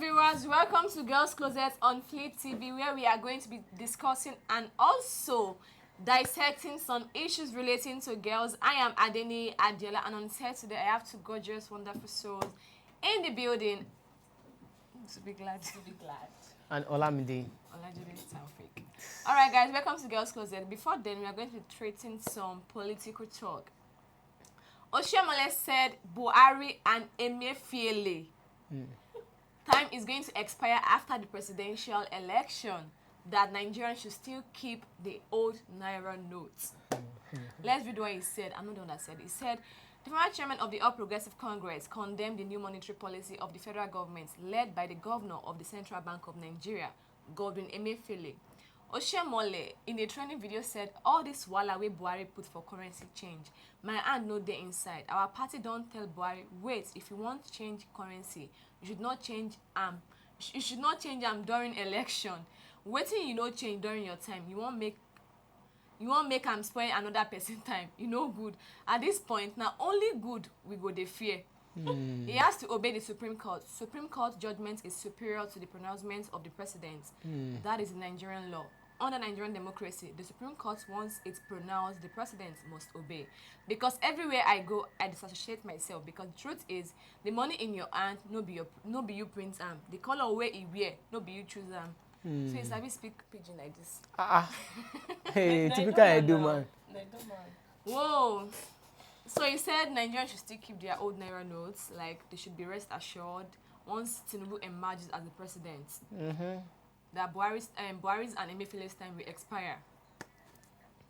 viewers, welcome to Girls Closet on Flip TV, where we are going to be discussing and also dissecting some issues relating to girls. I am Adeni Adiola, and on set today I have two gorgeous, wonderful souls in the building. To be glad. And Olamide. Taufik. Alright guys, welcome to Girls Closet. Before then, we are going to be treating some political talk. Oshiomole said Buhari and Emefiele time is going to expire after the presidential election, that Nigerians should still keep the old Naira notes. Let's read what he said. I'm not the one that said it. He said, the former chairman of the All Progressive Congress condemned the new monetary policy of the federal government led by the governor of the Central Bank of Nigeria, Buhari And Emefiele. Oshiomole, in a training video, said, all this wala wey Buhari put for currency change, my hand no dey inside. Our party don't tell Buhari, wait, if you want to change currency, you should not change during election. Waiting you no change during your time, you won't make am spoil another person time. You know good. At this point, now only good we go dey fear. He has to obey the Supreme Court. Supreme Court judgment is superior to the pronouncement of the president. That is the Nigerian law. Under Nigerian democracy, the Supreme Court, once it's pronounced, the president must obey. Because everywhere I go, I disassociate myself. Because the truth is, the money in your hand, no be you print am. The color where you wear, no be you choose am. So you sabi speak pidgin like this. Hey, typical Edo man. Whoa. So he said Nigerians should still keep their old Naira notes, like they should be rest assured once Tinubu emerges as the president. That Buhari's and Emefiele's time will expire.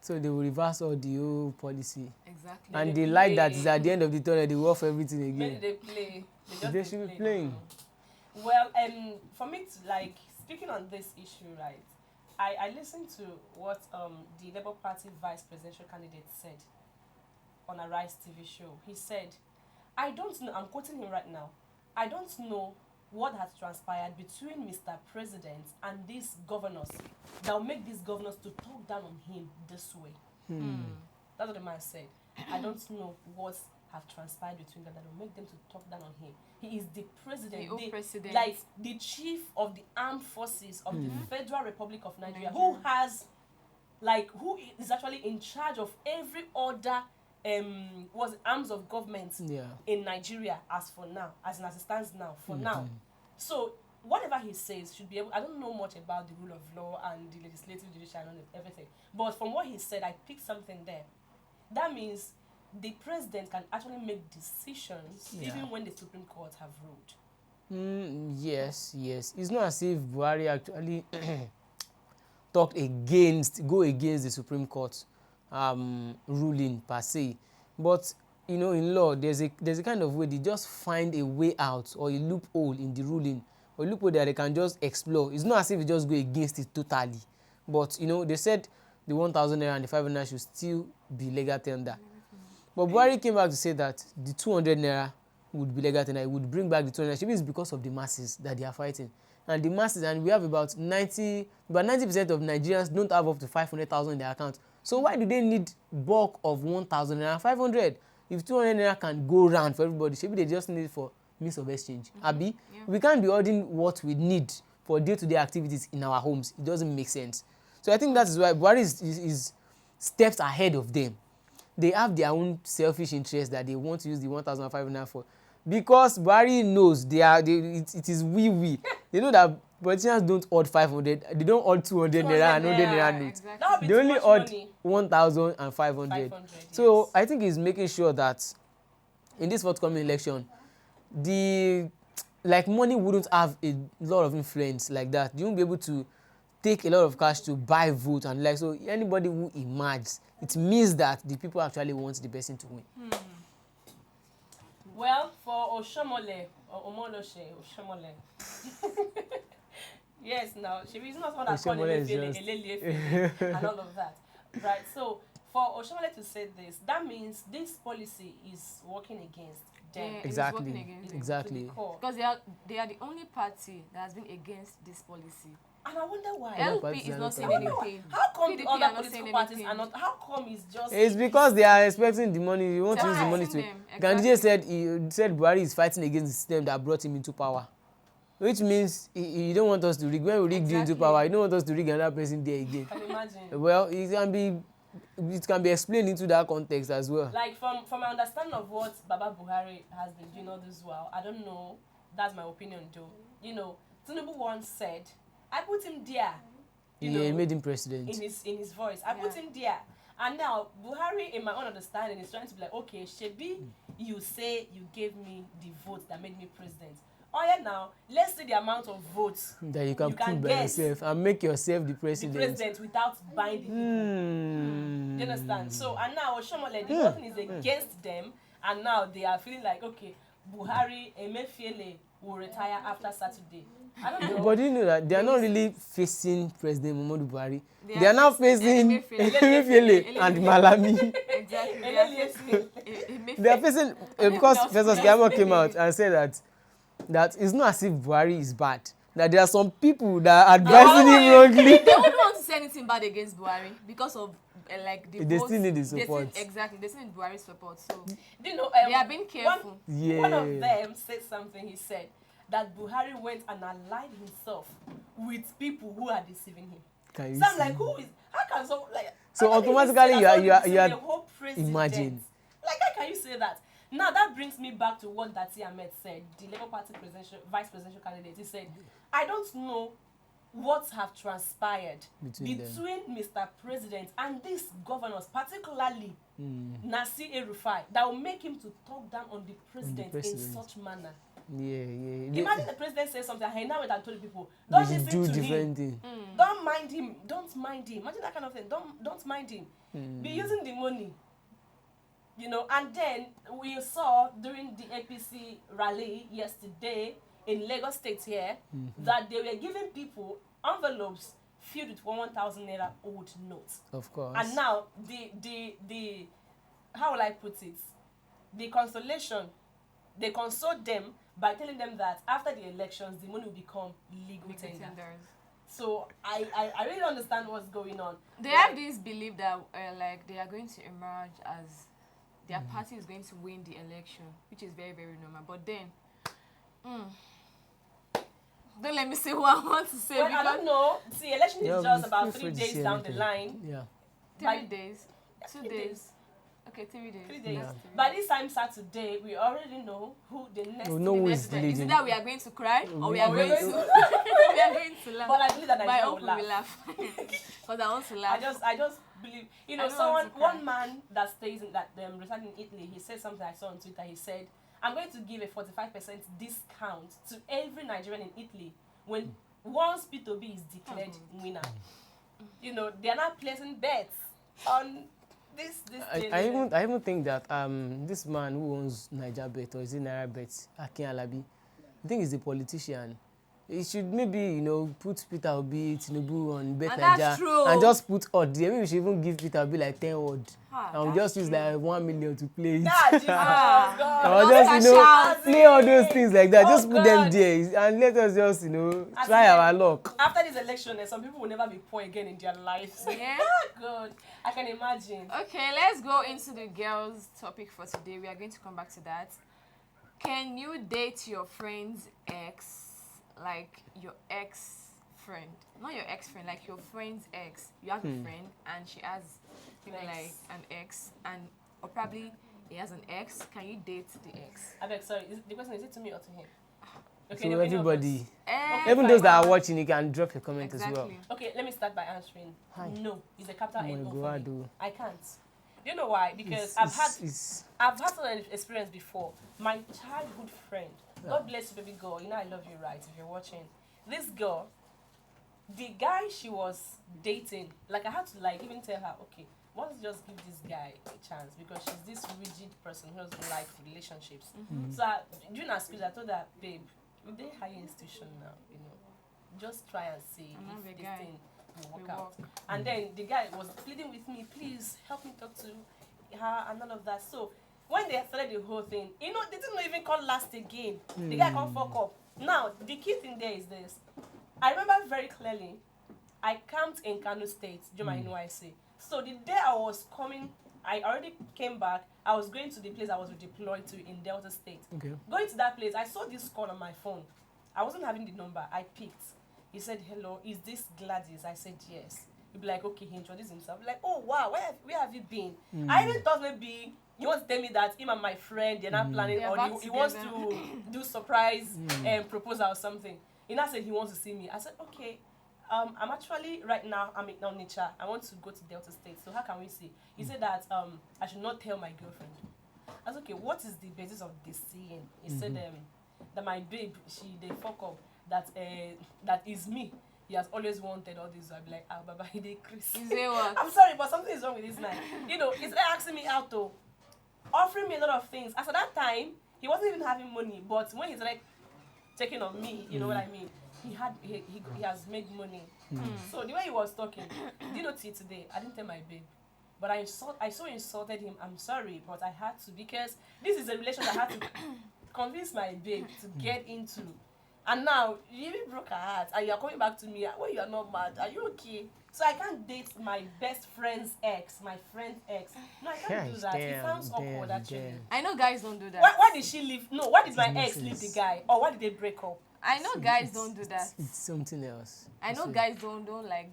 So they will reverse all the old policy. Exactly. And they like that is at the end of the tunnel, they will off everything again. Maybe they play. They should be playing. Well, for me to like speaking on this issue, right? I listened to what the Labour Party vice presidential candidate said on a Rise TV show. He said, I don't know, I'm quoting him right now, I don't know what has transpired between Mr. President and these governors that will make these governors to talk down on him this way. That's what the man said. I don't know what have transpired between them that will make them to talk down on him. He is the president, president. Like the chief of the armed forces of the Federal Republic of Nigeria, who has, like, who is actually in charge of every other arms of government in Nigeria as for now, as it stands now, for now. So whatever he says should be able, I don't know much about the rule of law and the legislative, judicial and everything, but from what he said, I picked something there. That means the president can actually make decisions even when the Supreme Court have ruled. Yes. It's not as if Buhari actually go against the Supreme Court ruling per se, but you know, in law there's a kind of way they just find a way out or a loophole in the ruling, or a loophole that they can just explore. It's not as if they just go against it totally, but you know, they said the 1,000 naira and the 500 naira should still be legal tender. But Buhari came back to say that the 200 naira would be legal tender. It would bring back the 200 naira. Maybe it's because of the masses that they are fighting. And the masses, and we have about 90% of Nigerians don't have up to 500,000 in their account. So why do they need bulk of 1,000 naira, 500? If 200 naira can go round for everybody, maybe they just need it for means of exchange. Abi, we can't be ordering what we need for day-to-day activities in our homes. It doesn't make sense. So I think that is why Buhari is steps ahead of them. They have their own selfish interest that they want to use the 1,500 naira for, because Buhari knows it is we. They know that politicians don't odd 500, they don't odd 200 naira and 100 naira notes. Exactly. They only odd 1,500. So I think he's making sure that in this forthcoming election, money wouldn't have a lot of influence like that. You won't be able to take a lot of cash to buy vote, and so anybody who emerges, it means that the people actually want the person to win. Well, for Oshiomole, yes, now she is not someone that called Emefiele and all of that, right? So for Oshiomole to say this, that means this policy is working against them. Exactly. Because they are the only party that has been against this policy. And I wonder why. LP is not saying anything. How come PDP the other political parties are not? How come it's just? It's because they are expecting the money. You want to use the money to. Gandhi said Buhari is fighting against the system that brought him into power. which means you don't want us to rig. When we rig you into power, you don't want us to rig another person there again. Can you imagine? Well, it can be explained into that context as well. Like from my understanding of what Baba Buhari has been doing all this while, I don't know. That's my opinion, though. You know, Tinubu once said, "I put him there." You know, He made him president. In his voice, I put him there. And now Buhari, in my own understanding, is trying to be like, okay, Shebi, you say you gave me the vote that made me president. Oh yeah, now let's see the amount of votes that you can put by yourself and make yourself the president. The president without binding people. You understand? So and now Oshiomole, the whole thing is against them, and now they are feeling like, okay, Buhari Emefiele will retire after Saturday. I don't know. But you know that they are not really facing President Muhammadu Buhari. They are now facing Emefiele and Malami. Exactly. They are facing because Professor Skiyamo came out and said that it's not as if Buhari is bad. That there are some people that are advising him wrongly. They wouldn't want to say anything bad against Buhari because of like the they votes. Still need the support. They still need Buhari's support. So you know, they are being careful. One of them said something. He said that Buhari went and allied himself with people who are deceiving him. Can you so I'm see? like, who is? How can so like? So automatically you are the whole president. Imagine. Like, how can you say that? Now that brings me back to what Dati Ahmed said, the Labour Party vice presidential candidate. He said, I don't know what have transpired between Mr. President and these governors, particularly Nasir El-Rufai, that will make him to talk down on the president in such manner. Yeah. Imagine the president says something, and now and told people, don't listen to him. Don't mind him. Don't mind him. Imagine that kind of thing. Don't mind him. Be using the money. You know, and then we saw during the APC rally yesterday in Lagos State here that they were giving people envelopes filled with 1,000 naira old notes. Of course. And now the how will I put it? The consolation, they console them by telling them that after the elections, the money will become legal tenders. So I really understand what's going on. They have this belief that like they are going to emerge as their party is going to win the election, which is very, very normal. But then, don't let me say what I want to say. Well, I don't know. See, election is just about 3 days down the line. Yeah. 3 days. 2 days. Okay, 3 days. 3 days. Yeah. By this time Saturday, we already know who the next. We know who is Is leading. it that we are going to cry or we are going to we are going to laugh? But I believe that I Nigeria hope will we laugh. Because I want to laugh. I just believe, you know, one man that stays in that residing in Italy, he said something I saw on Twitter. He said, I'm going to give a 45% discount to every Nigerian in Italy when once P2B is declared winner. You know, they are not placing bets on this I even think that this man who owns NigerBet, or is it NairaBet, Akin Alabi, I think he's a politician. He should maybe, you know, put Peter Obi, Tinubu on Bet Naija and just put odd there. Maybe we should even give Peter Obi like 10 odd. And we'll just use like 1 million to play it. God. Or just, you know, play all those things like that. Just put them there and let us just, you know, try our luck. After this election, some people will never be poor again in their lives. Yeah. God, I can imagine. Okay, let's go into the girls' topic for today. We are going to come back to that. Can you date your friend's ex? Like your ex-friend, not your ex-friend, like your friend's ex. You have a friend and she has, you know, like an ex, and or probably he has an ex. Can you date the ex? I beg, sorry. The question is it to me or to him? Okay, So no, everybody, okay, even those that are watching, you can drop your comment as well. Okay, let me start by answering. Hi. No, it's a capital N no God, for me. I can't. Do you know why? Because I've had an experience before. My childhood friend. God bless you, baby girl. You know I love you, right? If you're watching. This girl, the guy she was dating, like I had to like even tell her, okay, why don't you just give this guy a chance? Because she's this rigid person who doesn't like relationships. So during our speech, I told her, babe, we're in higher institution now, you know. Just try and see if this thing will work out. And then the guy was pleading with me, please help me talk to her and all of that. So when they started the whole thing, you know, they didn't even call last again. The guy can't fuck up. Now, the key thing there is this. I remember very clearly, I camped in Kano State, Juma NYC. So the day I was coming, I already came back. I was going to the place I was deployed to in Delta State. Okay. Going to that place, I saw this call on my phone. I wasn't having the number. I picked. He said, hello, is this Gladys? I said, yes. He'd be like, okay, he introduced himself. I'd be like, oh, wow, where have you been? I even thought maybe he wants to tell me that him and my friend, they're not planning, or he wants to do surprise proposal or something. He now said he wants to see me. I said, okay, I'm actually, right now, I'm in Onitsha. I want to go to Delta State, so how can we see? He said that I should not tell my girlfriend. I said, okay, what is the basis of this seeing? He said that my babe, they fuck up. That is me. He has always wanted all this. I'll be like, Baba, he did Chris. I'm sorry, but something is wrong with this man. You know, he's asking me out to offering me a lot of things. As at that time, he wasn't even having money, but when he's like taking on me, you know what I mean? He has made money. So the way he was talking, did you know till today? I didn't tell my babe. But I so insulted him. I'm sorry, but I had to, because this is a relationship I had to convince my babe to get into. And now, you even broke her heart, and you are coming back to me when you are not mad. Are you okay? So I can't date my best friend's ex, my friend's ex. No, I can't do that. It sounds awkward, actually. I know guys don't do that. Why did she leave? No, why did my ex leave the guy? Or why did they break up? I know guys don't do that. It's something else. I know guys don't try.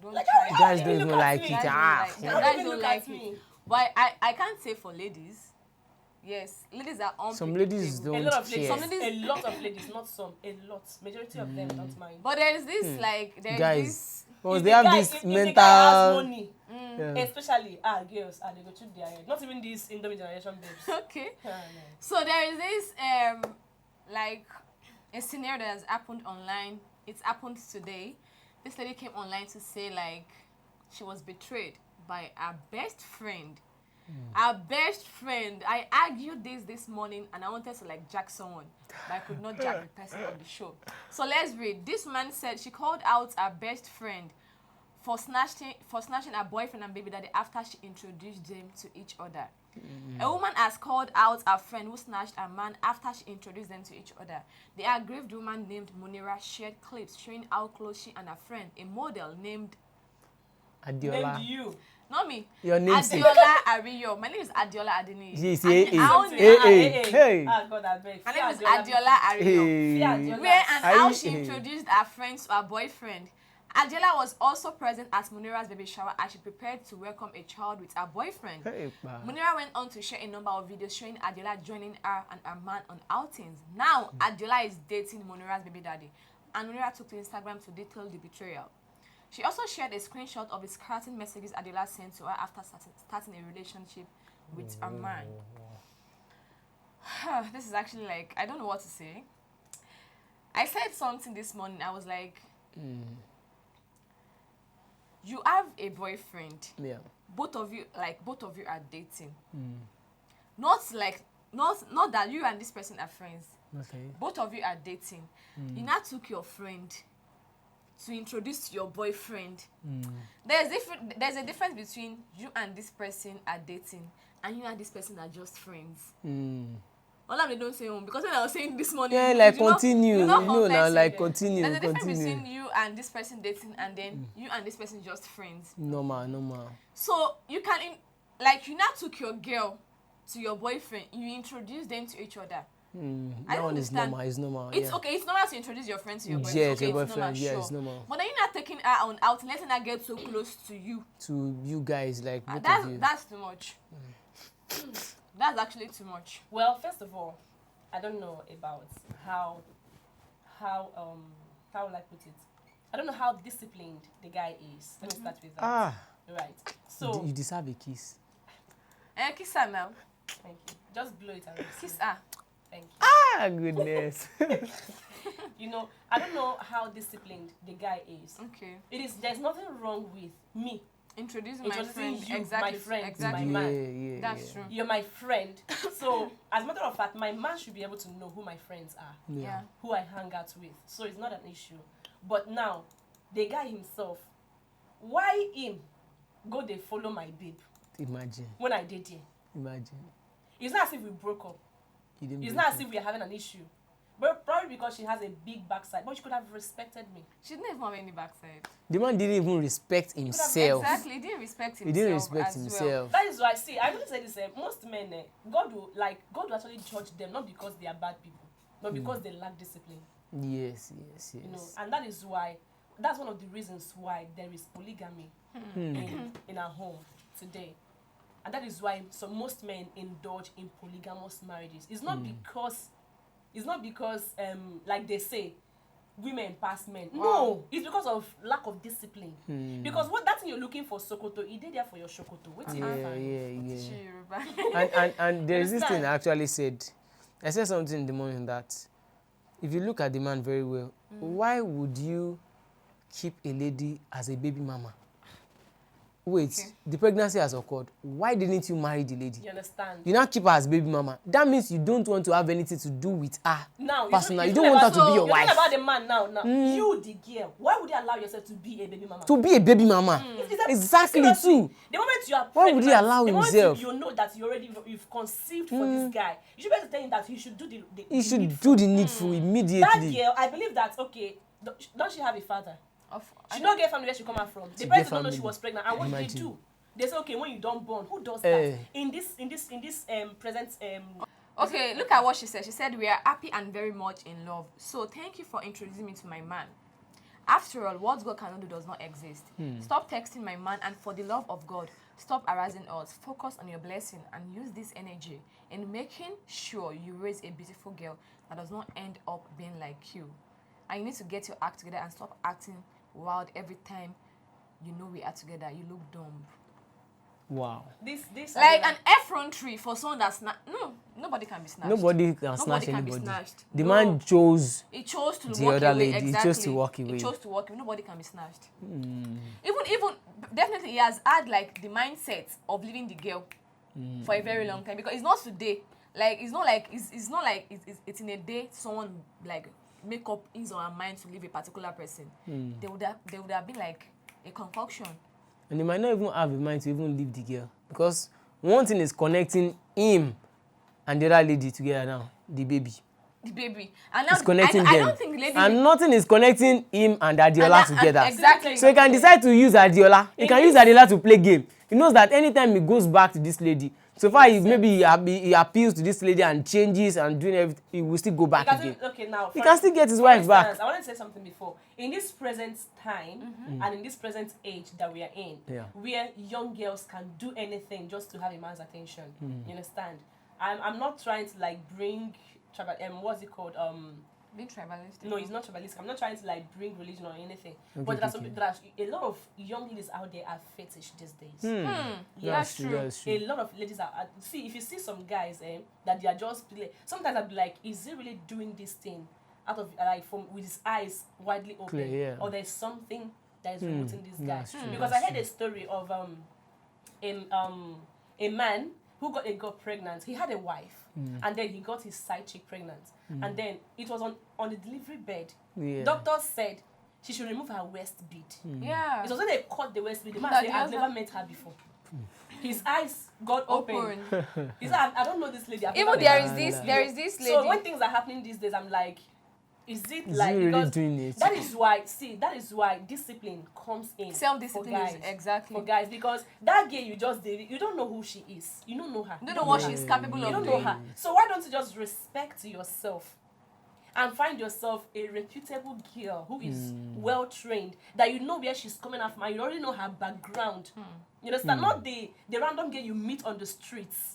Guys don't even like it. Guys don't like me. But I can't say for ladies. Yes, ladies are unpredictable. Some ladies don't a lot of ladies, care. a lot of ladies, not some, a lot. Majority of them don't mind. But there is this guys. Because If they the have guy- this if mental. the guy has money, Yeah. especially girls, they go check their head. Not even these Indomie generation babes. Okay. No. So there is this like a scenario that has happened online. It's happened today. This lady came online to say like she was betrayed by her best friend. Our best friend. I argued this morning and I wanted to like jack someone, but I could not jack the person on the show. So let's read. This man said she called out her best friend for snatching her boyfriend and baby daddy after she introduced them to each other. A woman has called out her friend who snatched a man after she introduced them to each other. The aggrieved woman named Munira shared clips showing how close she and her friend, a model named Adiola. Named you. Not me. Your name is Adiola Ariyo. My name is Adiola Adeniyi. Yes, Hey. God, I beg. Her name is Adiola Ariyo. Where and how she introduced her friends to her boyfriend. Adiola was also present at Munira's baby shower as she prepared to welcome a child with her boyfriend. Munira went on to share a number of videos showing Adiola joining her and her man on outings. Now, Adiola is dating Munira's baby daddy, and Munira took to Instagram to detail the betrayal. She also shared a screenshot of the scathing messages Adiola sent to her after starting a relationship with her man. This is actually like, I don't know what to say. I said something this morning. I was like, you have a boyfriend. Yeah. Both of you are dating. Not that you and this person are friends. Okay. Both of you are dating. You now took your friend to introduce your boyfriend. There's a difference between you and this person are dating and you and this person are just friends. All of them don't say because when I was saying this morning, yeah, like continue. Continue. There's a difference between you and this person dating and then you and this person just friends. Normal. So you can you now took your girl to your boyfriend, you introduce them to each other. That one is normal. It's normal. It's okay. It's normal to introduce your friend to your boyfriend. Yeah, okay, your boyfriend. It's normal, yeah, it's normal. But then you're not taking her on out, letting her get so close to you. To you guys, like both of you. That's too much. That's actually too much. Well, first of all, I don't know about how will I put it? I don't know how disciplined the guy is. Let me start with that. Right. So you deserve a kiss. Kiss her now. Thank you. Just blow it around. Kiss her. Thank you. Goodness. You know, I don't know how disciplined the guy is. Okay. There's nothing wrong with me introducing my friend. You, exactly. my friend, exactly. my man. That's true. You're my friend. So, as a matter of fact, my man should be able to know who my friends are. Yeah. Who I hang out with. So, it's not an issue. But now, the guy himself, why him go they follow my babe? Imagine. When I did it. Imagine. It's not as if we broke up. It's not as if we are having an issue. But probably because she has a big backside. But she could have respected me. She didn't even have any backside. The man didn't even respect himself. Exactly, he didn't respect himself. He didn't respect himself. Well. That is why, see, I don't say this. Most men, God will actually judge them not because they are bad people, but because they lack discipline. Yes. You know, and that's one of the reasons why there is polygamy in our home today. And that is why most men indulge in polygamous marriages. It's not because like they say, women pass men. Wow. No, it's because of lack of discipline. Because what that thing you're looking for Sokoto, it did there for your Sokoto. And there is this thing I actually said. I said something in the morning that if you look at the man very well, why would you keep a lady as a baby mama? Wait, the pregnancy has occurred. Why didn't you marry the lady? You understand? You now keep her as baby mama. That means you don't want to have anything to do with her. Now, personally, you don't want her to be your wife. You're talking about the man now. You, the girl, why would you allow yourself to be a baby mama? To be a baby mama. Exactly, too. The moment you are pregnant, why would he allow himself? You know that you've conceived for this guy. You should be able to tell him that he should do the needful immediately. That girl, I believe that, okay, don't she have a father? She don't get family where she come out from. The parents don't know she was pregnant. And what did they do? They say, okay, when you don't born, who does that? In this present Okay, look at what she said. She said, we are happy and very much in love. So thank you for introducing me to my man. After all, what God cannot do does not exist. Stop texting my man, and for the love of God, stop harassing us. Focus on your blessing and use this energy in making sure you raise a beautiful girl that does not end up being like you. And you need to get your act together and stop acting wild every time you know we are together. You look dumb. Wow. This like an effrontery for someone that's not. No, nobody can be snatched. Nobody can snatch anybody. Be snatched. The man chose. He chose to the walk other away. lady. Exactly. He chose to walk away. He chose to walk away. Nobody can be snatched. Even definitely he has had like the mindset of leaving the girl for a very long time, because it's not today. Like it's not like it's in a day someone like make up his or her mind to leave a particular person. There would have been like a concoction. And he might not even have a mind to even leave the girl, because one thing is connecting him and the other lady together now, the baby. And now it's connecting them. I don't think the lady. And nothing is connecting him and Adiola together. Exactly. So he can decide to use Adiola. He can use Adiola to play game. He knows that anytime he goes back to this lady, so far he appeals to this lady and changes and doing everything, he will still go back again. Okay, now he can still get his wife back. I want to say something before. In this present time and in this present age that we are in, where young girls can do anything just to have a man's attention. You understand? I'm not trying to like bring what's it called? Being tribalistic. No, it's not tribalistic. I'm not trying to like bring religion or anything. But there are a lot of young ladies out there are fetish these days. That's true. A lot of ladies are. See, if you see some guys that they are just sometimes I'll be like, is he really doing this thing out of like with his eyes widely open, or there's something that is promoting this guy? Because I heard a story of a man who got a girl pregnant. He had a wife, and then he got his side chick pregnant, and then it was on the delivery bed. Doctors said she should remove her waist bead. It was when they cut the waist bead. The man said, I've never met her before. His eyes got open. He said, I don't know this lady. Even there is this lady. So when things are happening these days, I'm like, is it like really because doing it? that is why discipline comes in. Self-discipline is exactly for guys, because that girl you just did, you don't know who she is. You don't know her. You don't know what she's capable of doing. You don't know her. So why don't you just respect yourself and find yourself a reputable girl who is well trained, that you know where she's coming from and you already know her background. You understand? Not the random girl you meet on the streets.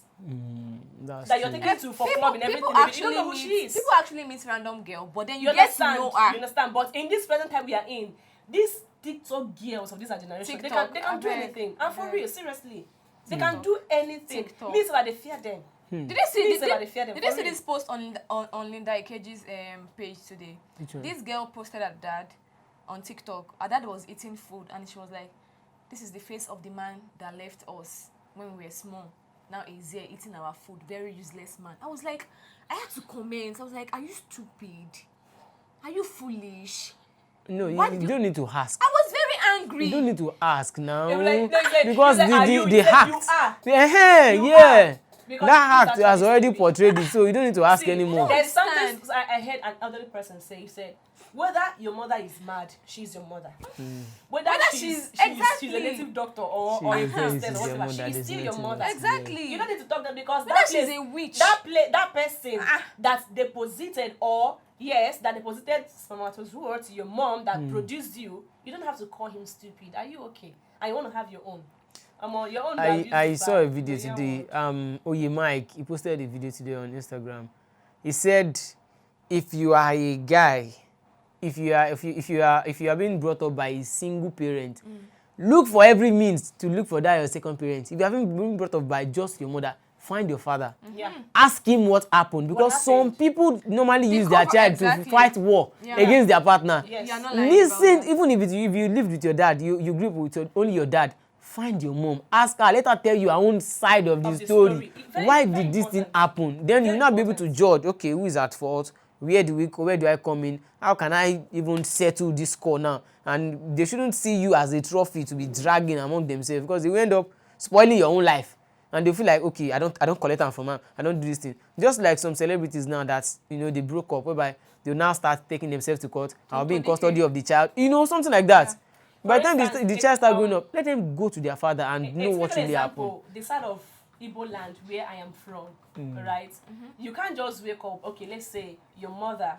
That you're taking to for club and everything. You don't know who she is. People actually meet random girl, but then you get to know her. You understand? But in this present time we are in, these TikTok girls of this generation, they can do anything. And for real, seriously, they can do anything. Means that they fear them. Did you see this post on Linda Ikeji's page today? This girl posted her dad on TikTok. Her dad was eating food and she was like, "This is the face of the man that left us when we were small. Now he's here eating our food. Very useless man." I was like, I had to comment. I was like, are you stupid? Are you foolish? No, you don't need to ask. I was very angry. You don't need to ask now. Because the act. Yeah. Because that act has already portrayed it, so you don't need to ask anymore. There's something I heard an elderly person say. He said, whether your mother is mad, she's your mother. Whether she's a native doctor or a priestess or whatever, she is still your mother. Exactly. You don't need to talk that because that she's a witch. That person that deposited or yes, that deposited spermatozoa to your mom that produced you, you don't have to call him stupid. Are you okay? And you want to have your own. Your own. I saw a video today. Oye Mike, he posted a video today on Instagram. He said, if you are a guy, if you are being brought up by a single parent, look for every means to look for that your second parent. If you haven't been brought up by just your mother, find your father. Ask him what happened, because some people normally use their child to fight war against their partner. Listen, even if you lived with your dad, you grew up with only your dad, find your mom, ask her, let her tell you her own side of the story. Why did this thing happen? Then you'll not be able to judge, okay, who is at fault, where do I come in, how can I even settle this score now? And they shouldn't see you as a trophy to be dragging among themselves, because they will end up spoiling your own life. And they feel like, okay, I don't collect them from her, I don't do this thing. Just like some celebrities now that, they broke up, whereby they'll now start taking themselves to court, I'll be in custody of the child, something like that. Yeah. By the time the child start growing up, let them go to their father and know what really happened. The side of Igbo land where I am from, right? You can't just wake up, okay, let's say your mother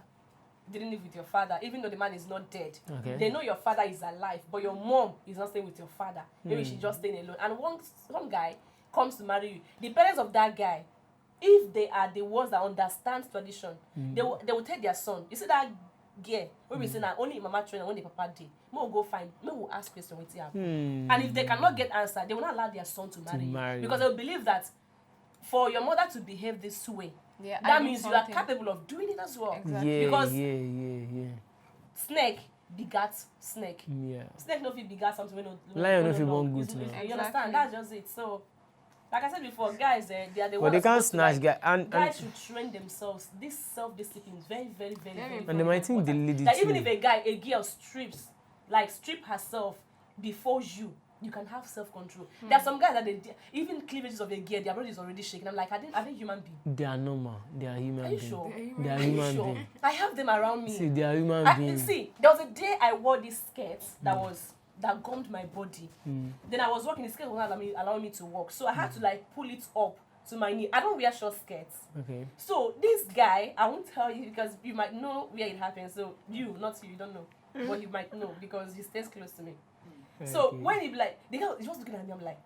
didn't live with your father, even though the man is not dead. Okay. They know your father is alive, but your mom is not staying with your father. Maybe she's just staying alone. And once some guy comes to marry you, the parents of that guy, if they are the ones that understand tradition, they will take their son. You see that girl, when we say that only mama train and when the papa did, we will go find, we will ask questions what happened. And if they cannot get answer, they will not allow their son to marry you. Because they will believe that for your mother to behave this way, that means you are capable of doing it as well. Exactly. Because snake begat snake. Snake no fit begat something when no lion no fit born good. You understand? That's just it. So, like I said before, guys, they are the ones. But they can't snatch guys. And guys should train themselves. This self-discipline is very, very, very, very important. And they might think they lead it. Like even if a girl strip herself before you can have self-control. There are some guys that even cleavages of a girl, their body is already shaking. I'm like, are they human beings? They are normal. They are human beings. Sure? They are human beings. I have them around me. See, they are human beings. See, there was a day I wore this skirt that gummed my body. Then I was walking, the skirt was not allowing me to walk. So I had to pull it up to my knee. I don't wear short skirts. Okay. So this guy, I won't tell you because you might know where it happened. So you don't know. But you might know because he stays close to me. So when he be like, the girl is just looking at me, I'm like,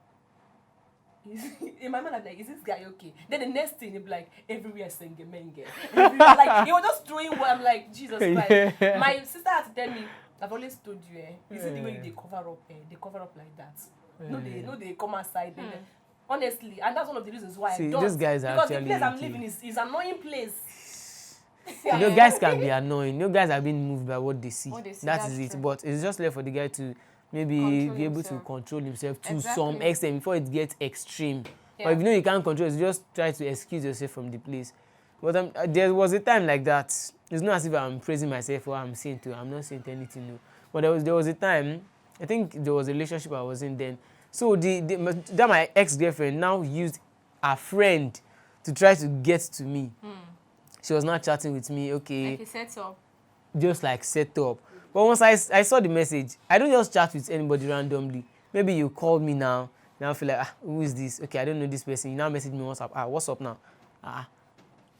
in my mind I'm like, is this guy okay? Then the next thing he'll be like, everywhere singing men girl. Like he was just throwing what I'm like, Jesus Christ. My sister had to tell me, I've always told you, is it the way they cover up? They cover up like that. No, they come outside. Honestly, and that's one of the reasons why I don't. These guys are because the place I'm living is an annoying place. Guys can be annoying. Guys are being moved by what they see. That is it. True. But it's just left for the guy to maybe be able to control himself to some extent before it gets extreme. But if you can't control it, just try to excuse yourself from the place. But there was a time like that. It's not as if I'm praising myself or I'm saying I'm not saying anything new. But there was a time, I think there was a relationship I was in then. So that my ex-girlfriend now used a friend to try to get to me. She was not chatting with me, okay. Like he set up. Just like set up. But once I saw the message, I don't just chat with anybody randomly. Maybe you call me now I feel like, who is this? Okay, I don't know this person. You now message me on WhatsApp. What's up now?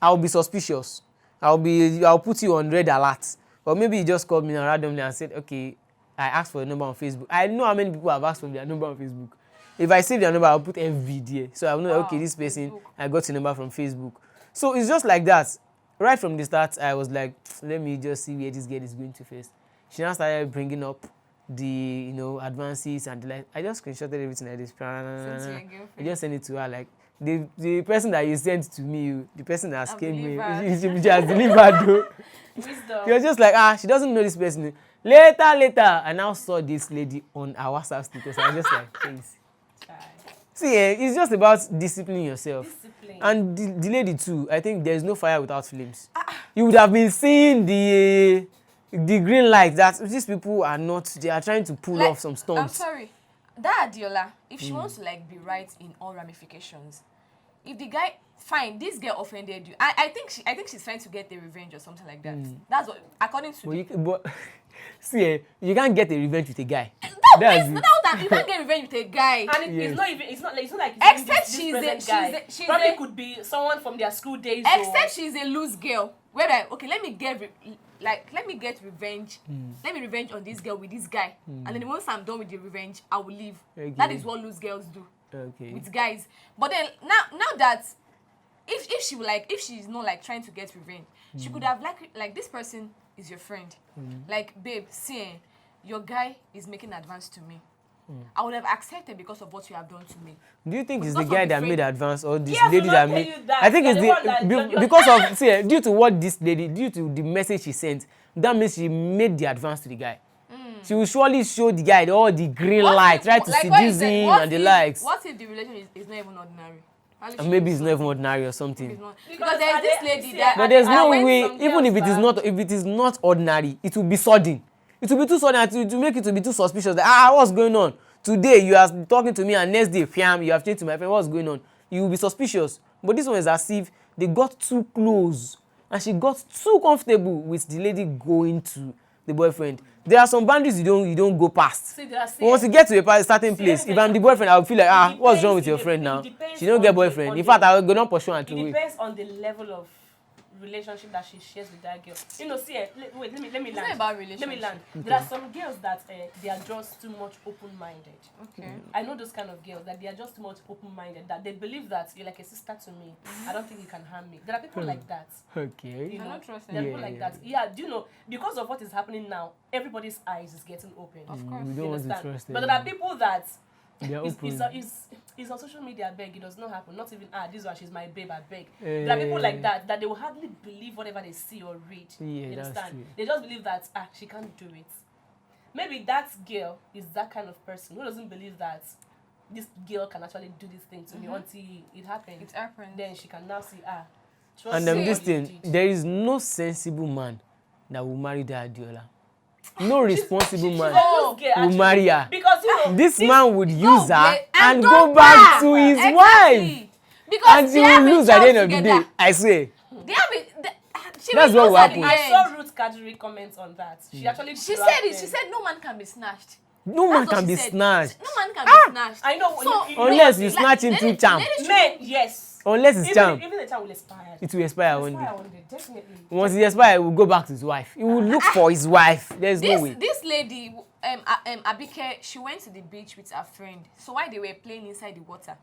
I'll be suspicious. I'll put you on red alert. Or maybe you just called me now randomly and said, okay, I asked for a number on Facebook. I know how many people have asked for their number on Facebook. If I save their number, I'll put FV there. So I'll know, okay, this person, I got your number from Facebook. So it's just like that. Right from the start, I was like, let me just see where this girl is going to first. She now started bringing up the, advances and the like. I just screenshotted everything like this. I just sent it to her like, the person that you sent to me, the person that scammed me, she has delivered though. She was just like, she doesn't know this person. Later, I now saw this lady on our WhatsApp status. I was just like, please. See, it's just about disciplining yourself. And the lady too, I think there's no fire without flames. You would have been seeing the green light that these people are not, they are trying to pull off some stunts. I'm sorry. That Adiola, if she wants to be right in all ramifications, if the guy, fine, this girl offended you. I think she's trying to get the revenge or something like that. That's what, according to but see, you can't get a revenge with a guy. That's That's it's it. not that you can't get revenge with a guy. And Yes. it's not even, it's not like Except this she's present a- guy. she's Probably a- could be someone from their school days. Except she's a loose girl. Where like, okay, let me get revenge. Let me revenge on this girl with this guy. And then once I'm done with the revenge, I will leave. Okay. That is what loose girls do Okay. with guys. But then now that if she's not like trying to get revenge, she could have like this person is your friend. Like, babe, see, your guy is making advance to me. I would have accepted because of what you have done to me. Do you think it's Because the of guy the that friend. made advance or this Yes, lady we that don't made? tell you that. I think You're it's the one that- you're- because of see due to what this lady due to the message she sent. That means she made the advance to the guy. She will surely show the guy all the green light, try to like what you seduce said, him what and the if- likes. What if the relation is not even ordinary? And maybe it's not even ordinary or something. Because there's this lady see, that. But there's I no went way, some even girls if it is not ordinary, it will be sudden. It will be too sudden to make it to be too suspicious. That, what's going on? Today you are talking to me and next day, fiam, you have changed to my friend. What's going on? You will be suspicious. But this one is as if they got too close and she got too comfortable with the lady going to the boyfriend. There are some boundaries you don't go past. See, there are Once you get to a certain See, place, let me if I'm the boyfriend, I will feel like, It what's wrong depends- with your it friend de- now? it depends She don't get on the- boyfriend. on In the- fact, I will go down pursue her It to depends on the level of relationship that she shares with that girl. See, wait, let me It's land. not about Let me relationship. land. There are some girls that they are just too much open-minded. Okay. I know those kind of girls that they are just too much open-minded, that they believe that you're like a sister to me. I don't think you can harm me. There are people like that. Okay. You I know, don't trust there are them. people like Yeah. that. Yeah, do you know, because of what is happening now, everybody's eyes is getting open. Of course. We You don't want to understand? trust them. But there are people that They are open. is on social media, I beg, it does not happen. Not even, this one, she's my babe, I beg. There are people like that they will hardly believe whatever they see or read. Yeah, You that's understand? true. They just believe that, she can't do it. Maybe that girl is that kind of person who doesn't believe that this girl can actually do this thing to me until it happens. It happens. Then she can now see, trust And me, what this you thing, did. there is no sensible man that will marry that Adiola. No responsible man Oh, girl, will actually. marry her. Because you know, This man would use her and don't go back pass. to his Exactly. wife. Because And they she have will a lose at child the end of the together. day. I swear. They have a, she That's will what lose will at the happen. I end. saw Ruth Kadri comment on that. She actually She dragged said it. them. She said no man can be snatched. No man That's what can she be said. snatched. No man can be snatched. I know. So, Unless you like, snatch him through charm. Men, yes. Unless it's charm. Even the charm will expire. It will expire one day. Expire one day, definitely. Once it expires, he will go back to his wife. He will look for his wife. There's no way. This lady, Abike, she went to the beach with her friend. So while they were playing inside the water,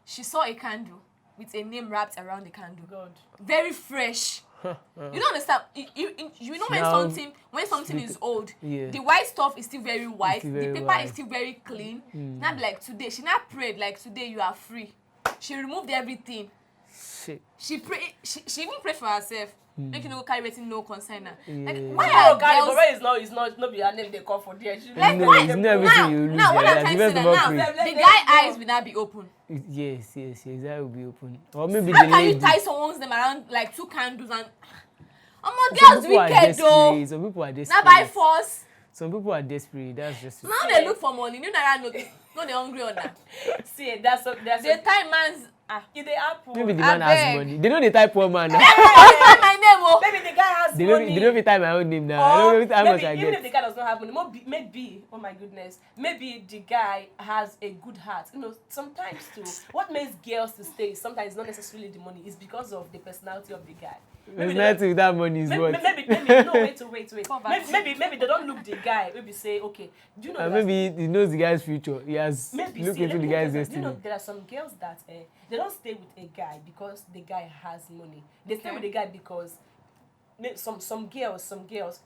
she saw a candle with a name wrapped around the candle. God. Very fresh. You don't understand. You know Now, when something is old, yeah. the white stuff is still very white. Still The very paper white. is still very clean. Now be like today, she now prayed like today you are free. She removed everything. Shit. She even prayed for herself. Make you no go carry wetin no concern her. Like Yeah. why Oh, are God, girls? but it's not be her name they call for there. She Like, No, why? it's not everything you lose. Now what like I'm that. trying to say Depends that on now, what Let the them guy go. eyes will not be open. Yes, his eye will be open. Or maybe How the can you lady. tie someone's name around like two candles and? Some Girls people are wicked though. desperate. Some people are Now by desperate. force. Some people are desperate. That's just it. Now they look for money. You know no they hungry on that. see, that's They tie man's if they apple. Maybe the I man has beg. money. They know the type poor man now. tie my name oh. Maybe the guy has They know money. they don't even type my own name now. I don't Or know how much maybe I even get. if the guy does not have money, maybe oh my goodness, maybe the guy has a good heart. You know, sometimes too, what makes girls to stay sometimes not necessarily the money, is because of the personality of the guy. There's they don't- nothing with that money is Maybe, what. no, wait. Poverty. Maybe they don't look the guy. Maybe say, okay, do you know? And that- maybe he knows the guy's future. He has Maybe looked see, into let the me tell guy's you, do you destiny. know there are some girls that they don't stay with a guy because the guy has money. They stay Okay. with the guy because some girls,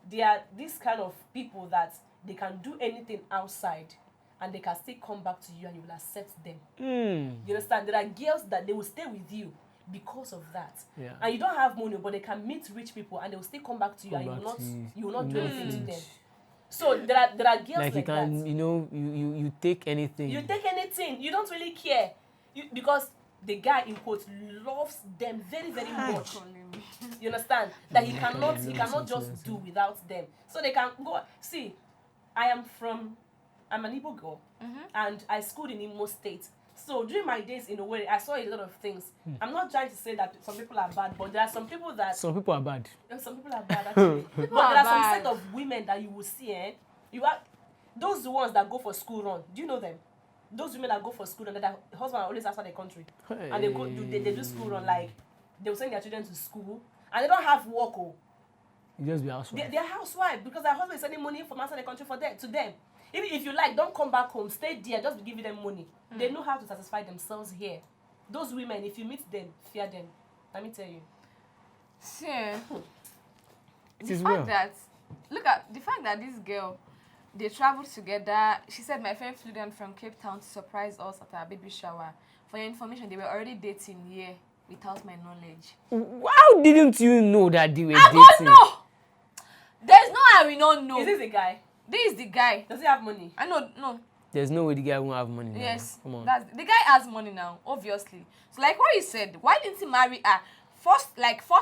they are this kind of people that they can do anything outside and they can still come back to you and you will accept them. You understand? There are girls that they will stay with you because of that. Yeah. And you don't have money, but they can meet rich people and they will still come back to you Come and back to you. you will not do anything to Mm. them. So there are girls Like you like can, that. you know, you take anything. You take anything. You don't really care. Because the guy in quotes loves them very, very much. You understand? That he cannot just do without them. So they can go. See, I'm an Igbo girl, and I schooled in Imo State. So during my days in Owerri, I saw a lot of things. I'm not trying to say that some people are bad, but there are some people that Some people are bad. some people are bad actually. But there are are some bad. set of women that you will see, Those ones that go for school run, do you know them? Those women that go for school run, that their husband are always outside the country. Hey. And they do school run, like, they will send their children to school. And they don't have work, You just be housewife. They're housewife because their husband is sending money from outside the country to them. Even if you like, don't come back home, stay there, just be giving them money. They know how to satisfy themselves here. Those women, if you meet them, fear them. Let me tell you. See, It the is fact well. that, look at the fact that this girl, they traveled together. She said, my friend flew down from Cape Town to surprise us at our baby shower. For your information, they were already dating here without my knowledge. How didn't you know that they were I dating? don't know. There's no how we don't know. Is this a guy? This is the guy. Does he have money? I know, no. There's no way the guy won't have money now. Yes. Come on. That's, the guy has money now, obviously. So like what you said, why didn't he marry her? First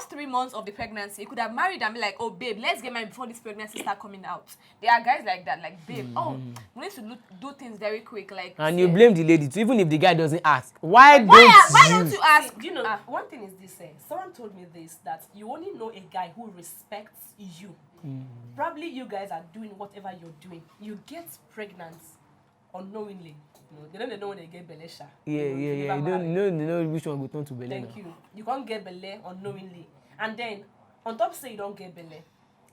3 months of the pregnancy, he could have married and be like, oh babe, let's get married before this pregnancy start coming out. There are guys like that, like babe, oh, we need to do things very quick, like. And you blame the lady too, even if the guy doesn't ask. Why don't you ask? See, do you know, one thing is this, someone told me this, that you only know a guy who respects you. Probably you guys are doing whatever you're doing. You get pregnant unknowingly. They don't know when they get belesha. Yeah. You don't know which one will turn to belly. Thank you. You can't get belle unknowingly. And then, on top say you don't get belle,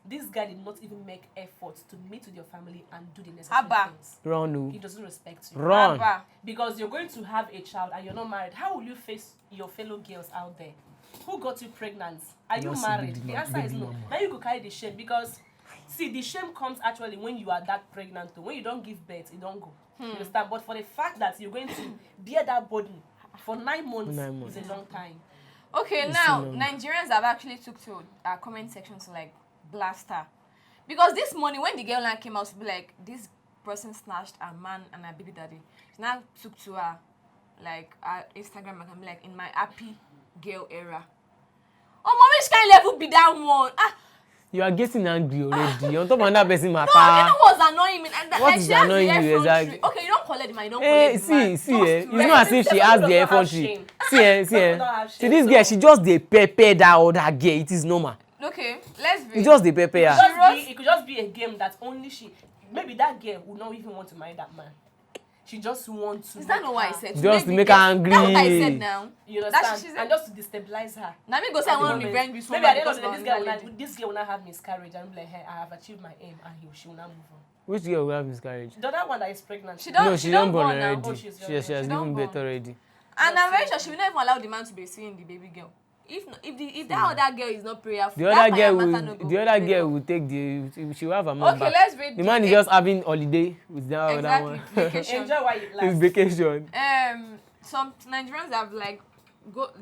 this guy did not even make efforts to meet with your family and do the necessary things. Run, He doesn't respect you. run. Abba. Because you're going to have a child and you're not married. How will you face your fellow girls out there? Who got you pregnant? Are you Must married? be The the answer is no. mama. Now you could carry the shame because, see, the shame comes actually when you are that pregnant. When you don't give birth, it don't go. You understand? But for the fact that you're going to bear that burden for 9 months, is a long time. Okay, It's now so long. Nigerians have actually took to our comment section to like blast her. Because this morning when the girl now came out to be like, this person snatched a man and a baby daddy, she now took to her like her Instagram account, like in my happy girl era. Oh, which kind of level be that one? You are getting angry already. On top of another person matter. No, you know what's annoying me? And What like, is she has annoying the you effrontery. exactly? Okay, you don't collect the man, you don't collect the man. See, it's not as if she This has person the does not have effrontery. shame. See, Person don't have see shame, this so- girl, she just dey pepper that other girl. It is normal. Okay, let's be. You just dey pepper her. It could just be a game that only she. Maybe that girl would not even want to marry that man. She just wants to. Is that make not what I her- said? Just to me make get- her angry. That's what I said now. You That's understand? she said. And just to destabilize her. Now me go say I At the want to moment. revenge this woman. Maybe at the end of because the day, of this girl will not have miscarriage and be like, hey, I have achieved my aim, and she will not move on. Which girl will have miscarriage? The other one that is pregnant. She don't- No, she don't born born now. already. Oh, she's She has She given don't birth born. already. And I'm very sure she will not even allow the man to be seeing the baby girl. If that other girl is not prayerful, The that other fire girl matter no will. go The other play girl well. will take the. She will have her man Okay, back. let's read The man is just having holiday with that other exactly one. vacation. Enjoy while you His last. vacation. Some Nigerians have like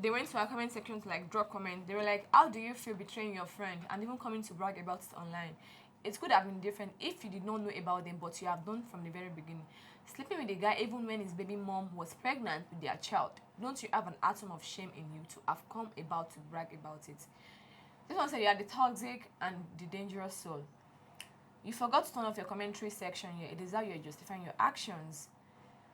they went to our comment section to like drop comments. They were like, how do you feel betraying your friend and even coming to brag about it online? It could have been different if you did not know about them, but you have done from the very beginning. Sleeping with a guy even when his baby mom was pregnant with their child. Don't you have an atom of shame in you to have come about to brag about it? This one said you are the toxic and the dangerous soul. You forgot to turn off your commentary section here. It is how you're justifying your actions.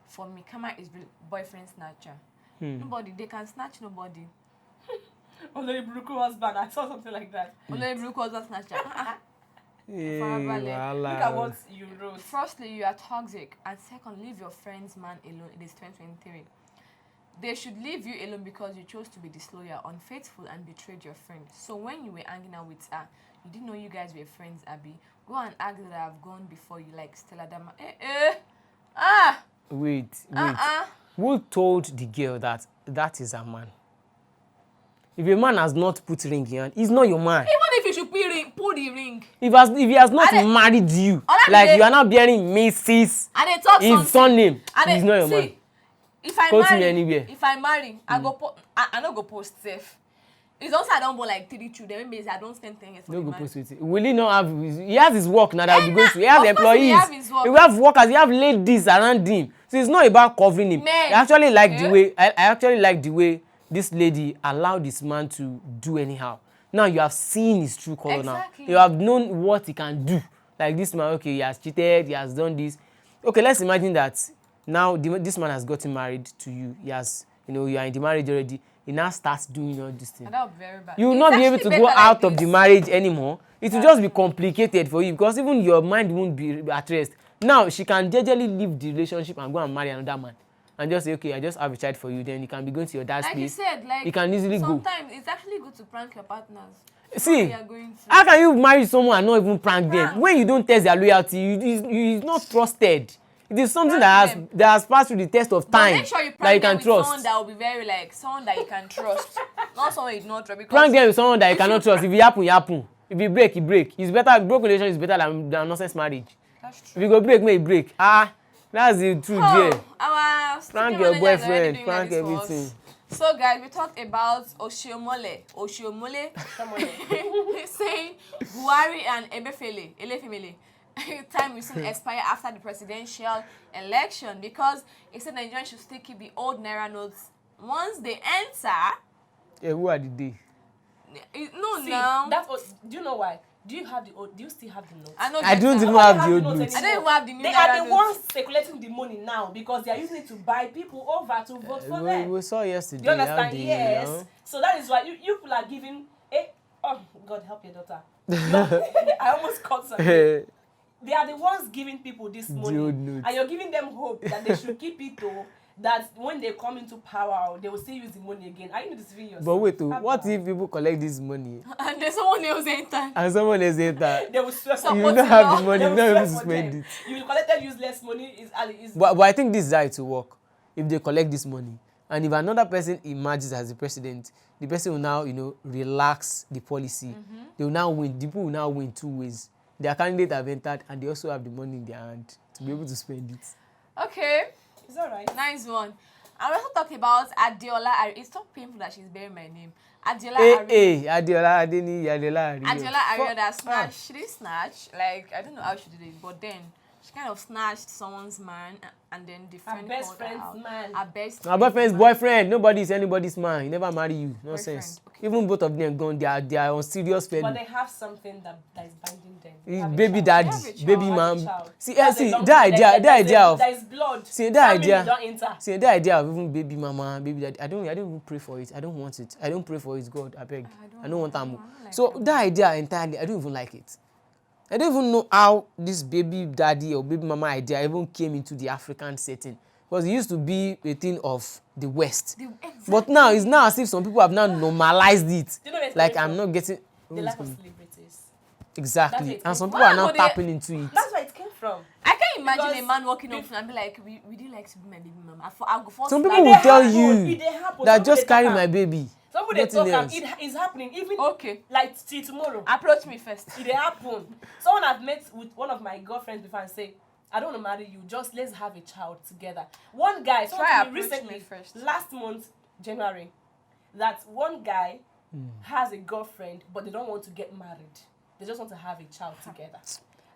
For me, Kama is boyfriend snatcher. Nobody, they can snatch nobody. Only Bruku husband. I saw something like that. Only Brooke was a snatcher. Yeah, Farabalẹ̀. Look at what you wrote. Firstly, you are toxic. And second, leave your friend's man alone. It is 2023. They should leave you alone because you chose to be disloyal, unfaithful, and betrayed your friend. So when you were hanging out with her, you didn't know you guys were friends, Abby. Go and act that I have gone before you like Stella Dama. Wait. Who told the girl that that is her man? If a man has not put ring in hand, he's not your man. Even if you should pull the ring. If he has not And they- married you, Other like day- you are not bearing Mrs. And they talk his something. surname, And he's not your man. If I Quote me marry, anywhere. if I marry, I go I no go post safe. It's also I don't born like 3 children. Maybe I don't spend 10 years for No the go man. post with it. Will he not have? He has his work now that Eh, he goes to. He of has course he employees. have his work. He will have workers. He have ladies around him. So it's not about covering him. Men. I actually like Eh? the way. I actually like the way this lady allowed this man to do anyhow. Now you have seen his true color. Exactly. Now you have known what he can do. Like this man, okay, he has cheated. He has done this. Okay, let's imagine that now this man has gotten married to you. He has, you are in the marriage already. He now starts doing all these things. And that would be very bad. You will It's not be able actually to go better out like of the this. marriage anymore. It will just be complicated for you because even your mind won't be at rest. Now she can jejely leave the relationship and go and marry another man and just say, okay, I just have a child for you. Then you can be going to your dad's Like you place. said, like You can easily go. sometimes it's actually good to prank your partners. See, We are going to. how can you marry someone and not even prank them? When you don't test their loyalty, you is not trusted. It is something Prank that has passed through the test of But time make sure you that you prank them can with trust. someone that will be very like someone that you can trust, not someone you do not trust. Because Prank them with someone that you cannot trust. If it happen, it happen. If it break, it break. It's better. Broken relation is better than nonsense marriage. That's If true. you go break, may it break. That's the truth there. Our Prank studio your manager is already boyfriend. doing Prank this for us. everything. So guys, we talked about Oshiomole saying Buhari and Emefiele time will soon expire after the presidential election because he said Nigerians should still keep the old Naira notes once they enter. Yeah, who are the day? No, See, now. do you know why? Do you still have the notes? I know. I don't better. even Nobody have has the old notes notes. I don't even have the new They Naira are the notes. ones speculating the money now because they are using it to buy people over to vote for them. We saw yesterday. Do you understand? how they, Yes. So that is why you people are giving oh God help your daughter. I almost caught something. They are the ones giving people this money, old notes. and you're giving them hope that they should keep it though. That when they come into power, they will still use the money again. Are you deceiving yourself? But wait, what if people collect this money And there's someone else enter. and someone else enter? They will swear for You Support don't it have now. the money, They you will don't swear able to for spend them. it. You will collect useless money. Is But I think this is how it will work. If they collect this money, and if another person emerges as the president, the person will now, relax the policy. They will now win. The people will now win two ways. Their candidate have entered, and they also have the money in their hand to be able to spend it. Okay, it's alright. nice one. And we also talked about Adiola. It's not painful that she's bearing my name. Adiola Ario. Adiola Adeni, Adiola Ario. Adiola Ario that snatched. She didn't snatch. Like, I don't know how she did it, but then she kind of snatched someone's man and then the friend best called her friend's out. man. Her best My boyfriend's man. boyfriend. Nobody is anybody's man. He never marry you. Nonsense. Okay. Even both of them gone. They are on serious But fellow. they have something that is binding them. They have a Baby child. daddy, They have a child. baby They have a mom. child. See, That's a see long that thing. idea, that idea of there is blood. see that Family idea. don't enter. See that idea of even baby mama, baby daddy. I don't even pray for it. I don't want it. I don't pray for it. God, I beg. I don't want that. like So that idea entirely, I don't even like it. I don't even know how this baby daddy or baby mama idea even came into the African setting. Because it used to be a thing of the West. Exactly. But now it's now as if some people have now normalized it. Do you know where it's Like coming I'm from? not getting The life of celebrities. exactly. That's it. And some Wow, people are now but they- tapping into it. That's where it came from. I can't imagine Because a man walking up and be like, we did like to be my baby mama. I'll go first. Some like, people It will dey tell happen. you It dey happen. that Some just people carry dey talk my am. baby. Some people they Nothing talk am. else. It is happening even Okay. like till tomorrow. Approach me first. It dey happen. Someone I've met with one of my girlfriends before and say, I don't want to marry you. Just let's have a child together. One guy, someone Try told me approach me recently, first. last month, January, that one guy has a girlfriend, but they don't want to get married. They just want to have a child together,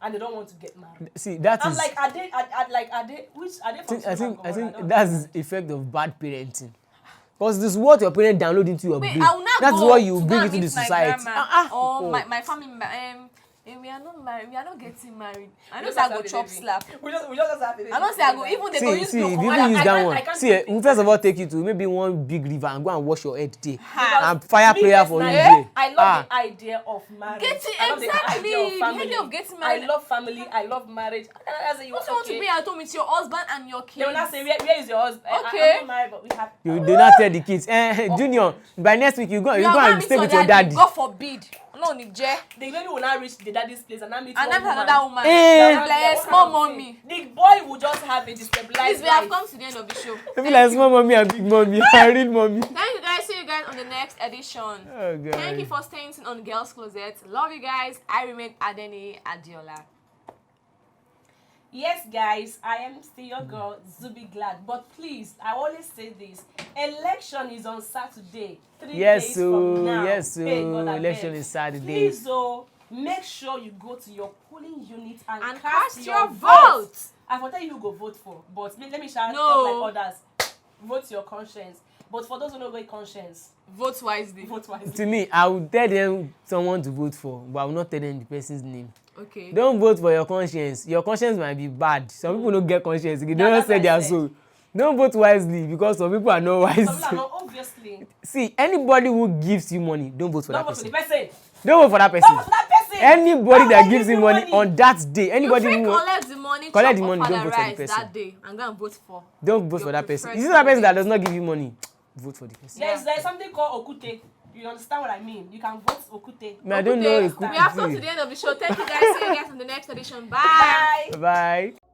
and they don't want to get married. See, that I'm is. like, are they which are they from? I Sodom think and Gomorrah? I don't that's understand. the effect of bad parenting. Because this is what your parents download into your Wait, brain. I will not That's go what you to bring go into and the meet my society. grandma or Oh. my family member. We are not married. We are not getting married. I We don't just say I have go a chop baby. slap. We just have a baby. I don't say I go. Even they go use See, no if you command. even use I that can't one, see, think we first of all take you to maybe one big river and go and wash your head there. Ha. And fire Me prayer for you personally, there. I love the idea of marriage. Getting- I love exactly, the idea of the family. idea of getting married. I love family. I love marriage. I say you Don't you want to be at home with your husband and your They will not kids? say where is your husband? Okay. I'm not married, but we have. You do not tell the kids, Junior, by next week you go You and are stay going with to your daddy. God forbid. No, Nije. The baby will not reach the daddy's place and now meet And one then woman. another woman. Eh. I'm like, small mommy. The boy will just have a destabilized Please, we have life. come to the end of the show. I feel like small mommy and big mommy. I read mommy. Thank you guys. See you guys on the next edition. Oh, God. Thank you for staying tuned on Girls Closet. Love you guys. I remain Adeni Adiola. Yes, guys, I am still your girl, Zubi Glad. But please, I always say this: election is on Saturday, 3 Yes, days so from now. yes, so Hey, God, I election beg. is Saturday. Please, make sure you go to your polling unit and cast your your vote. I will tell you who go vote for, but let me shout No. like others. Vote your conscience. But for those who don't go conscience, Vote wisely. vote wisely. To me, I would tell them someone to vote for, but I will not tell them the person's name. Okay. Don't vote for your conscience. Your conscience might be bad. Some people don't get conscience. They Yeah, don't that's say what I their said. soul. Don't vote wisely because some people are not wise. Some people are not, obviously. See, anybody who gives you money, don't vote for Don't that vote for the person. person. Don't vote for that Don't person. vote for that person. Anybody that gives give him you money on that day, anybody you who collect the money, collect the chop money, up don't father vote for the rice person. that day and go and vote for. don't vote your for that person. preferred Is it that person that candidate. does not give you money? Vote for the person. There's something called Okute. You understand what I mean? You can vote Okute. I don't know. We have come to the end of the show. Thank you guys. See you guys on the next edition. Bye. Bye. Bye.